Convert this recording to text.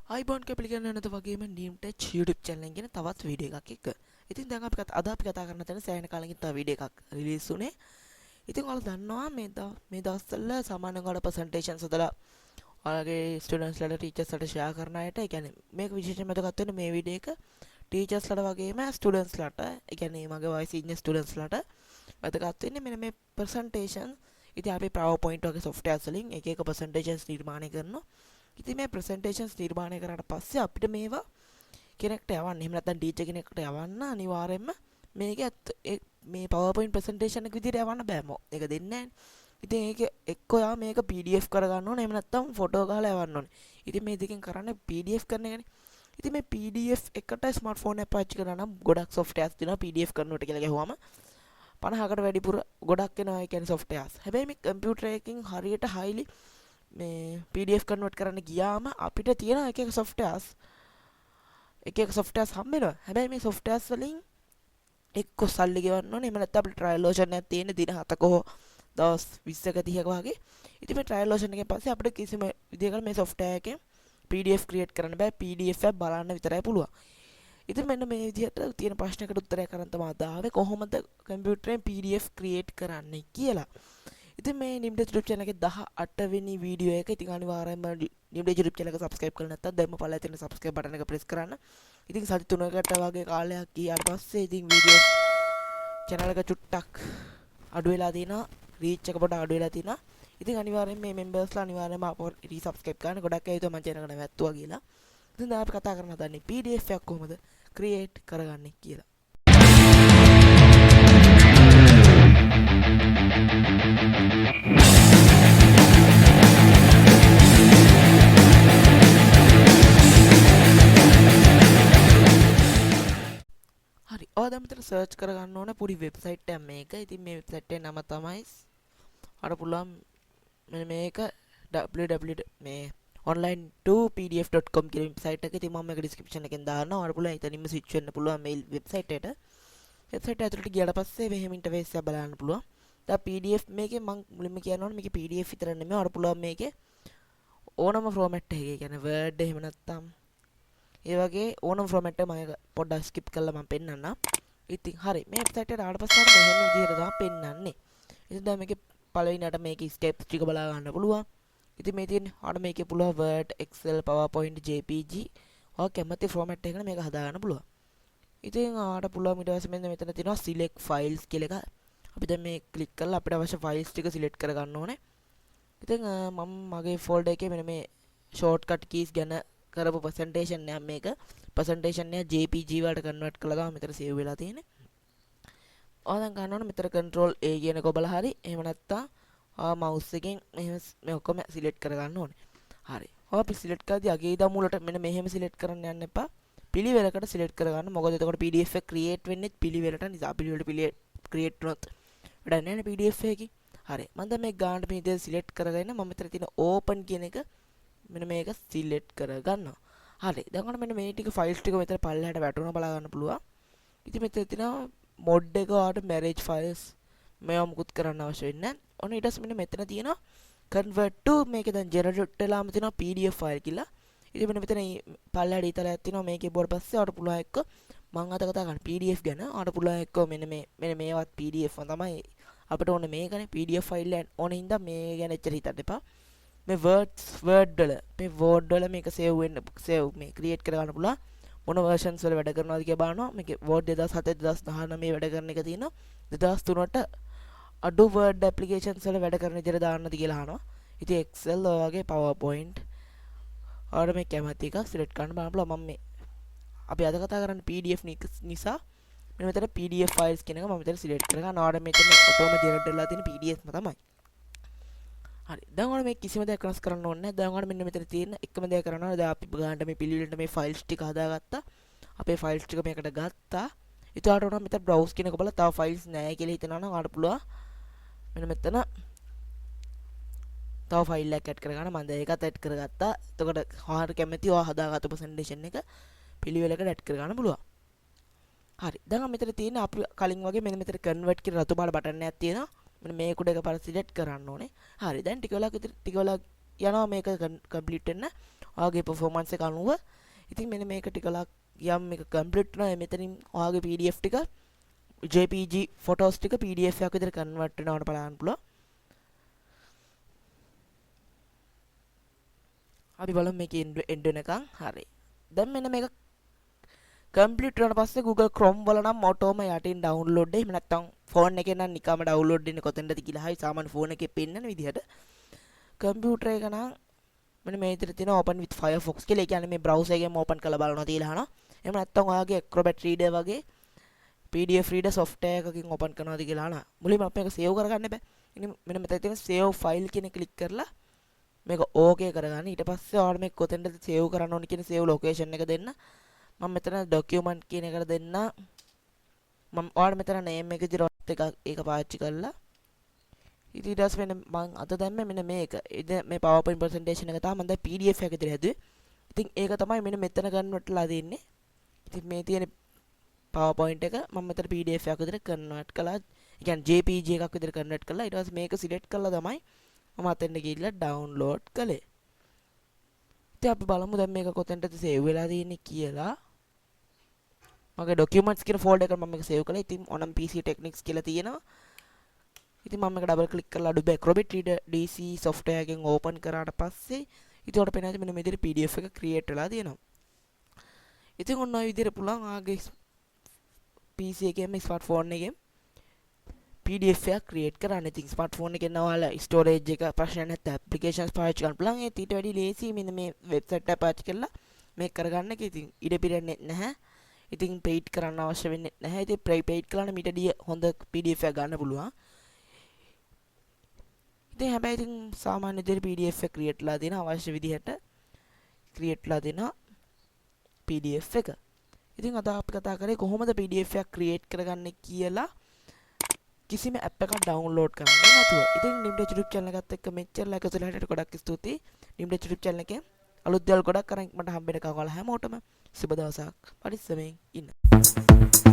iBond කැපිලිකන් යනත වගේම Nimtech YouTube channel එකෙන් තවත් වීඩියෝ එකක් එක්ක. ඉතින් දැන් අපි අද කතා කරන්න තියෙන සෑහෙන කාලෙකින් තව වීඩියෝ එකක් රිලීස් වුණේ. ඉතින් ඔයාලා දන්නවා මේ දවස්වල සාමාන්‍යයෙන් ඔයාලා presentations හදලා ඔයාලගේ ස්ටුඩන්ට්ස් ලට ටීචර්ස් ලට ෂෙයා කරන අයට, ඒ කියන්නේ මේක විශේෂයෙන්ම වැදගත් වෙන්නේ මේ වීඩියෝ එක ටීචර්ස් ලට වගේම ස්ටුඩන්ට්ස් ලට, ඒ කියන්නේ මගේ වයසේ ඉන්න ස්ටුඩන්ට්ස් ලට වැදගත් වෙන්නේ මෙන්න මේ presentation. ඉතින් අපි PowerPoint වගේ softwares වලින් එක එක presentations නිර්මාණය කරනවා. ඉතින් මේ presentations නිර්මාණය කරාට පස්සේ අපිට මේවා කෙනෙක්ට යවන්න, එහෙම නැත්නම් ටීචර් කෙනෙක්ට යවන්න අනිවාර්යයෙන්ම මේක මේ PowerPoint presentation එක විදිහට යවන්න බෑ මොකද ඒක දෙන්නේ නැහැ. ඉතින් ඒක එක්ක ඔයා මේක PDF කරගන්න ඕනේ, එහෙම නැත්නම් ෆොටෝ ගහලා යවන්න ඕනේ. ඉතින් මේ දෙකෙන් කරන්නේ PDF කරන එකනේ. ඉතින් මේ PDF එකට ස්මාර්ට්ෆෝන් එක පාවිච්චි කරා නම් ගොඩක් softwares තියෙනවා PDF කරනවට කියලා ගහුවම 50කට වැඩිපුර ගොඩක් එනවා, ඒ කියන්නේ softwares. හැබැයි මේ කම්පියුටර් එකකින් හරියට highly මේ PDF convert කරන්න ගියාම අපිට තියෙන එක එක softwares හම්බ වෙනවා. හැබැයි මේ softwares වලින් එක්ක සල්ලි ගෙවන්න ඕනේ, එහෙම නැත්නම් අපිට trial version එකක් තියෙන දින 7ක හෝ දවස් 20ක 30ක වගේ. ඉතින් මේ trial version එකෙන් පස්සේ අපිට කිසිම විදිහකට මේ software එකෙන් PDF create කරන්න බෑ. PDF එක බලන්න විතරයි පුළුවන්. ඉතින් මෙන්න මේ විදිහට තියෙන ප්‍රශ්නකට උත්තරයක් කරන් තමයි අද ආවේ, කොහොමද කම්පියුටරෙන් PDF create කරන්නේ කියලා. ඉතින් මේ Nimtech YouTube channel එකේ 18 වෙනි වීඩියෝ එක. ඉතින් අනිවාර්යයෙන්ම Nimtech YouTube channel එක subscribe කරලා නැත්නම් දැන්ම පල්ලෙහා තියෙන subscribe button එක press කරන්න. ඉතින් සති 3කට වගේ කාලයක් ගියාට පස්සේ ඉතින් වීඩියෝ channel එක චුට්ටක් අඩු වෙලා තියෙනවා, reach එක පොඩ්ඩක් අඩු වෙලා තියෙනවා. ඉතින් අනිවාර්යයෙන් මේ members ලා අනිවාර්යයෙන්ම අපව resubscribe කරන්න. ගොඩක් අය හිතුවා මම channel එක නැවැත්තුවා කියලා. ඉතින් දැන් අපි කතා කරන්න හදන්නේ PDF එකක් කොහොමද create කරගන්නේ කියලා. හරි. ඔය දැන් මෙතන සර්ච් කරගන්න ඕන පොඩි වෙබ්සයිට් එකක් මේක. ඉතින් මේ වෙබ්සයිට් එකේ නම තමයි අර පුළුවන් මෙන්න මේක www මේ online2pdf.com කියන වෙබ්සයිට් එක. ඉතින් මම මේක description එකෙන් දාන්නවා. ඔයාලා පුළුවන් එතනින්ම switch වෙන්න පුළුවන් මේ වෙබ්සයිට් එකට. වෙබ්සයිට් එක ඇතුළට ගියාට පස්සේ මෙහෙම ඉන්ටර්ෆේස් එක බලන්න පුළුවන්. දැන් PDF මේකේ මම මුලින්ම කියන්න ඕනේ මේකේ PDF විතර නෙමෙයි. ඔයාලා පුළුවන් මේකේ ඕනම format එකක, කියන්නේ Word එහෙම නැත්නම් ඒ වගේ ඕනම format එක මම පොඩ්ඩක් skip කරලා මම පෙන්නන්නම්. ඉතින් හරි. මේ වෙබ්සයිට් එකට ආවට පස්සේ මෙහෙම විදිහට තමයි පෙන්නන්නේ. ඉතින් දැන් මේකේ පළවෙනියට මේකේ steps ටික බලා ගන්න පුළුවන්. ඉතින් මේ තියෙන්නේ ආඩ මේකේ පුළුවන් Word, Excel, PowerPoint, JPG ඔය කැමති format එකකට මේක හදා ගන්න පුළුවන්. ඉතින් ආඩ පුළුවන් ඊට පස්සේ මෙන්න මෙතන තියෙනවා select files කියලා එක. අපි දැන් මේ ක්ලික් කරලා අපිට අවශ්‍ය files ටික select කර ගන්න ඕනේ. ඉතින් මම මගේ folder එකේ මෙන්න මේ shortcut keys ගැන කරපු presentation එකක් මේක. presentation එක JPG වලට convert කළා ගම මෙතන save වෙලා තියෙන්නේ. ඔයා දැන් ගන්න ඕනේ මෙතන control A කියන එක ඔබලා හරි. එහෙම නැත්නම් mouse එකෙන් මෙහෙම මේ ඔක්කොම select කර ගන්න ඕනේ. හරි. ඔය අපි select කරද්දී අගේ ඉදන් මුලට මෙන්න මෙහෙම select කරන්න යන්න එපා. පිළිවෙලකට select කරගන්න. මොකද එතකොට PDF එක create වෙන්නේ පිළිවෙලට නිසා. පිළිවෙලට create වුණොත් වැඩක් නැහැ නේ PDF එකකින්. හරි. මම දැන් මේ ගානට මේ විදිහට select කරගෙන මම මෙතන තියෙන open කියන එක මෙන්න මේක select කරගන්නවා. හරි. දැන් ඔන්න මෙන්න මේ ටික files ටික මෙතන පල්ලෙහාට වැටුණා බලා ගන්න පුළුවන්. ඉතින් මෙතන තියෙනවා mod එක ඔයාලට marriage files මේවා මුකුත් කරන්න අවශ්‍ය වෙන්නේ නැහැ. ඔන්න ඊට පස්සේ මෙන්න මෙතන තියෙනවා convert to, මේක දැන් generate වෙලාම තියෙනවා PDF file කියලා. ඉතින් මෙන්න මෙතන පල්ලෙහාට ඊතලයක් තියෙනවා. මේකේ බෝර පස්සේ ඔයාලට පුළුවන් එක්ක මම අද කතා කරන්නේ PDF ගැන. ඔයාලට පුළුවන් එක්ක මෙන්න මේවත් PDF තමයි අපිට ඕනේ මේකනේ. PDF file එක ඕනේ හින්දා මේ ගැන එච්චර හිතන්න එපා. මේ word වල මේක save මේ create කරගන්න පුළුවන්. මොන versions වල වැඩ කරනවද කියලා බලනවා. මේකේ Word 2007 2019 මේ වැඩ කරන එක තියෙනවා. 2003ට අඩු Word applications වල වැඩ කරන විදිහට දාන්නද කියලා අහනවා. ඉතින් Excel ඔය වගේ PowerPoint ඔයාලට මේ කැමති එක select කරන්න බලන්න පුළුවන්. මම මේ අපි අද කතා කරන්නේ PDF නිසා මෙන්න මෙතන PDF files කියන එක මම මෙතන select කරගන්න. ඔයාලට මෙතන ඔටෝම generate වෙලා තියෙන PDF ම තමයි. හරි. දැන් ඔයාලා මේ කිසිම දෙයක් වෙනස් කරන්න ඕනේ නැහැ. දැන් ඔයාලා මෙන්න මෙතන තියෙන එකම දේ කරන්න ඕනේ. දැන් අපි ගානට මේ පිළිවෙලට මේ files ටික හදාගත්තා. අපේ files ටික මේකට ගත්තා. ඊට ඔයාලට උනා මෙතන browse කියන එක බලලා තව files නැහැ කියලා හිතනවා නම් ඔයාලට පුළුවන් මෙන්න මෙතන තව file එකක් add කරගන්න. මම දැන් ඒකත් add කරගත්තා. එතකොට ඔයාලට කැමති ඔයා හදාගත්තු presentation එක පිළිවෙලකට add කරගන්න පුළුවන්. හරි. දැන් මෙතන තියෙන අපි කලින් වගේ මෙන්න මෙතන convert කියලා රතු පාට බටන් එකක් තියෙනවා. මෙන්න මේක උඩ එකපාර select කරන්න ඕනේ. හරි. දැන් ටික වෙලාවක් යනවා මේක කම්ප්ලීට් වෙන්න ඔයාගේ performance එක අනුව. ඉතින් මෙන්න මේක ටිකලා යම් මේක කම්ප්ලීට් වෙනවා මෙතනින් ඔයාගේ PDF ටික JPG photos ටික PDF එකක් විදිහට කන්වර්ට් වෙනවට බලන්න පුළුවන්. අපි බලමු මේකේ එන්ඩ් වෙනකන්. හරි. දැන් මෙන්න මේක කම්ප්ලීට් වුණාට පස්සේ Google Chrome වල නම් ඔටෝම යටින් ඩවුන්ලෝඩ් එහෙම නැත්නම් ෆෝන් එකේ නම් නිකම්ම ඩවුන්ලෝඩ් වෙන්නේ කොතෙන්ද කියලා හරි සාමාන්‍ය ෆෝන් එකේ පෙන්නන විදිහට කම්පියුටර් එක නම් මෙන්න මේ විදිහට තියෙන open with Firefox කියලා. ඒ කියන්නේ මේ browser එකෙන් open කරලා බලනවා තියලා අහනවා. එහෙම නැත්නම් ඔයාගේ Acrobat Reader වගේ PDF reader software එකකින් open කරනවාද කියලා අහනවා. මුලින්ම අපි මේක save කරගන්න බෑ. ඉතින් මෙන්න මෙතන තියෙන save file කියන එක ක්ලික් කරලා මේක ඕකේ කරගන්න. ඊට පස්සේ ඔයාලා මේක කොතෙන්ද save කරන්න ඕනේ කියන save location එක දෙන්න. මම මෙතන document කියන එකට දෙන්න. මම ඔයාලා මෙතන name එක විදිහට එකක් ඒක පාවිච්චි කරලා ඉතින් ඊට පස්සේ මම අද දැම්මේ මෙන්න මේක. මේ PowerPoint presentation එක තමයි මම දැන් PDF එකක විදිහට හැදුවේ. ඉතින් ඒක තමයි මෙන්න මෙතන ගන්නවටලා දෙන්නේ. ඉතින් මේ තියෙන PowerPoint එක මම මෙතන PDF එකක් විදිහට කන්වර්ට් කළා. ඒ කියන්නේ JPG එකක් විදිහට කන්වර්ට් කළා. ඊට පස්සේ මේක සිලෙක්ට් කළා තමයි මම අතෙන්ට ගිහිල්ලා ඩවුන්ලෝඩ් කළේ. ඉතින් අපි බලමු දැන් මේක කොතෙන්ටද සේව් වෙලා තියෙන්නේ කියලා. මගේ documents කියන folder එකට මම මේක සේව් කළා. ඉතින් ඕනම් PC techniques කියලා තියෙනවා. ඉතින් මම මේක ඩබල් ක්ලික් කරලා Adobe Acrobat Reader DC software එකෙන් open කරාට පස්සේ ඉතින් උඩ පේනවා මෙන්න මේ විදිහට PDF එක create වෙලා තියෙනවා. ඉතින් ඔන්න ඔය විදිහට පුළුවන් ආගේ PC එකේම smartphone එකේම PDF එකක් create කරන්න. ඉතින් smartphone එකේ නවාලා storage එක ප්‍රශ්න නැත්නම් applications පාවිච්චි කරන්න පුළුවන්. ඒත් ඊට වැඩි ලේසි මෙන්න මේ website එක පාවිච්චි කරලා මේක කරගන්න එක. ඉතින් ඉඩ පිරෙන්නේ නැහැ. ඉතින් paid කරන්න අවශ්‍ය වෙන්නේ නැහැ. ඉතින් paid කළාම ඊටදී හොඳ PDF එකක් ගන්න පුළුවන්. ඉතින් හැබැයි ඉතින් සාමාන්‍ය විදිහට PDF එක create ලා දෙන අවශ්‍ය විදිහට create ලා දෙන PDF එක. ඉතින් අද අපි කතා කරේ කොහොමද PDF එකක් create කරගන්නේ කියලා කිසිම app එකක් download කරන්න නැතුව. ඉතින් Nimtech YouTube channel එකත් එක්ක මෙච්චර like කරලා හිටියට ගොඩක් ස්තුතියි. Nimtech YouTube channel එකේ අලුත් දේවල් ගොඩක් අරන් මට හම්බෙන්න කවලා හැමෝටම සුබ දවසක්. පරිස්සමෙන් ඉන්න.